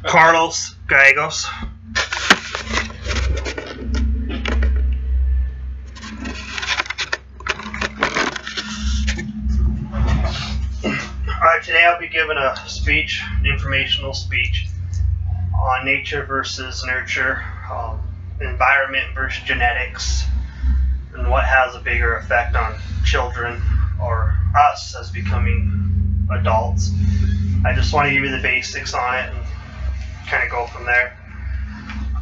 Carlos Gallegos. Alright, today I'll be giving a speech, an informational speech on nature versus nurture, environment versus genetics, and what has a bigger effect on children or us as becoming adults. I just want to give you the basics on it and kind of go from there.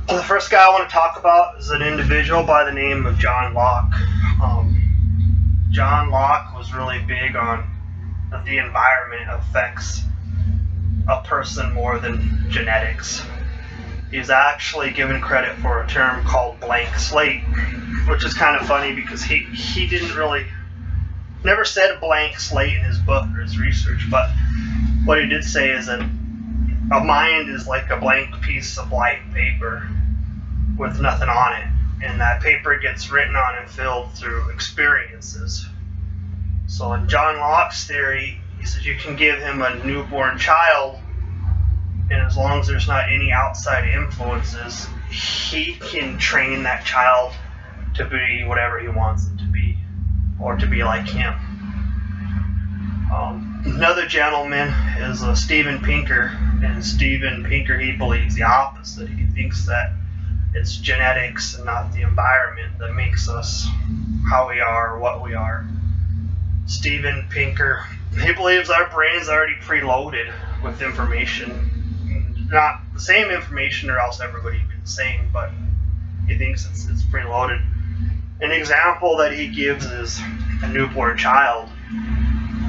The first guy I want to talk about is an individual by the name of John Locke. John Locke was really big on that the environment affects a person more than genetics. He's actually given credit for a term called blank slate, which is kind of funny because he didn't really, never said blank slate in his book or his research, but what he did say is that a mind is like a blank piece of white paper with nothing on it, and that paper gets written on and filled through experiences. So in John Locke's theory, he says you can give him a newborn child, and as long as there's not any outside influences, he can train that child to be whatever he wants it to be, or to be like him. Another gentleman is Steven Pinker, and Steven Pinker, he believes the opposite. He thinks that it's genetics and not the environment that makes us how we are or what we are. Steven Pinker, he believes our brain is already preloaded with information. Not the same information, or else everybody would be the same, but he thinks it's preloaded. An example that he gives is a newborn child.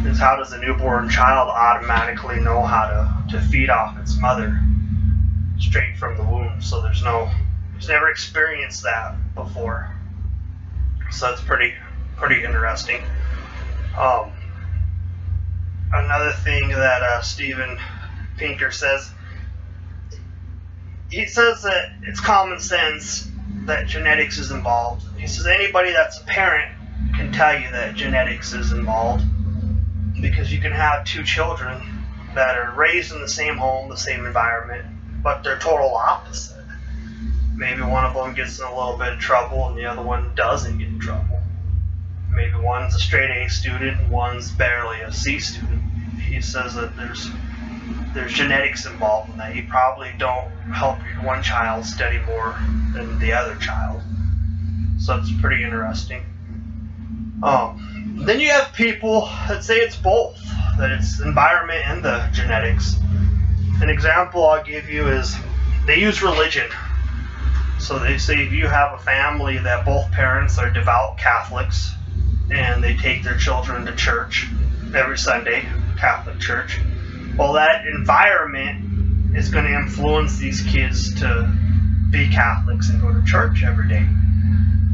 Is how does a newborn child automatically know how to feed off its mother straight from the womb? So there's never experienced that before. So that's pretty interesting. Another thing that Steven Pinker says, he says that it's common sense that genetics is involved. He says anybody that's a parent can tell you that genetics is involved, because you can have two children that are raised in the same home, the same environment, but they're total opposite. Maybe one of them gets in a little bit of trouble and the other one doesn't get in trouble. Maybe one's a straight A student and one's barely a C student. He says that there's genetics involved in that. You probably don't help your one child study more than the other child. So it's pretty interesting. Then you have people that say it's both, that it's environment and the genetics. An example I'll give you is they use religion. So they say if you have a family that both parents are devout Catholics and they take their children to church every Sunday, Catholic church, well, that environment is going to influence these kids to be Catholics and go to church every day.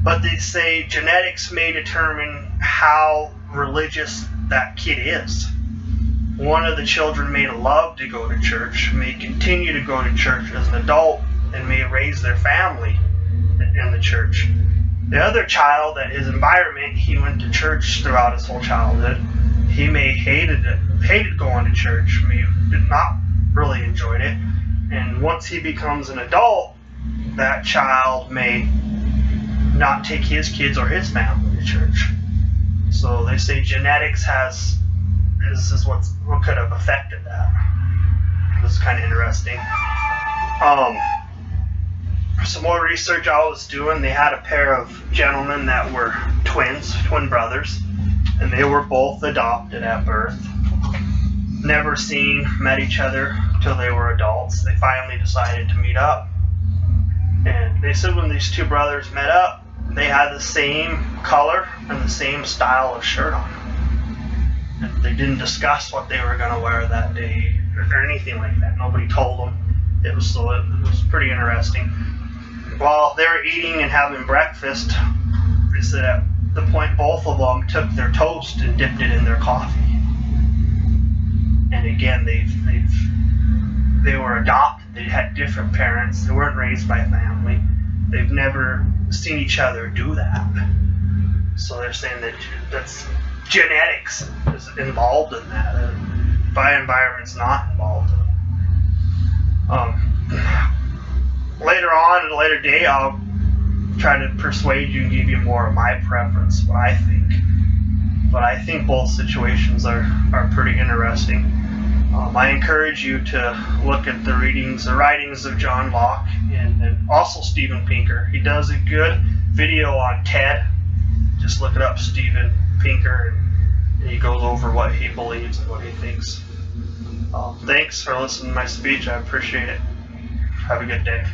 But they say genetics may determine how religious that kid is. One of the children may love to go to church, may continue to go to church as an adult, and may raise their family in the church. The other child, that his environment, he went to church throughout his whole childhood. He may hated going to church, may did not really enjoyed it. And once he becomes an adult, that child may not take his kids or his family to church. So they say genetics is what could have affected that. This is kind of interesting. Some more research I was doing, they had a pair of gentlemen that were twin brothers, and they were both adopted at birth. Never met each other till they were adults. They finally decided to meet up. And they said when these two brothers met up, they had the same color and the same style of shirt on. And they didn't discuss what they were going to wear that day or anything like that. Nobody told them. It was pretty interesting. While they were eating and having breakfast, they said at the point both of them took their toast and dipped it in their coffee. And again, they were adopted. They had different parents. They weren't raised by a family. They've never seen each other do that. So they're saying that that's genetics is involved in that. Environment's not involved in it. Later on, at a later date, I'll try to persuade you and give you more of my preference, what I think. But I think both situations are pretty interesting. I encourage you to look at the writings of John Locke and also Steven Pinker. He does a good video on TED. Just look it up, Steven Pinker, and he goes over what he believes and what he thinks. Thanks for listening to my speech. I appreciate it. Have a good day.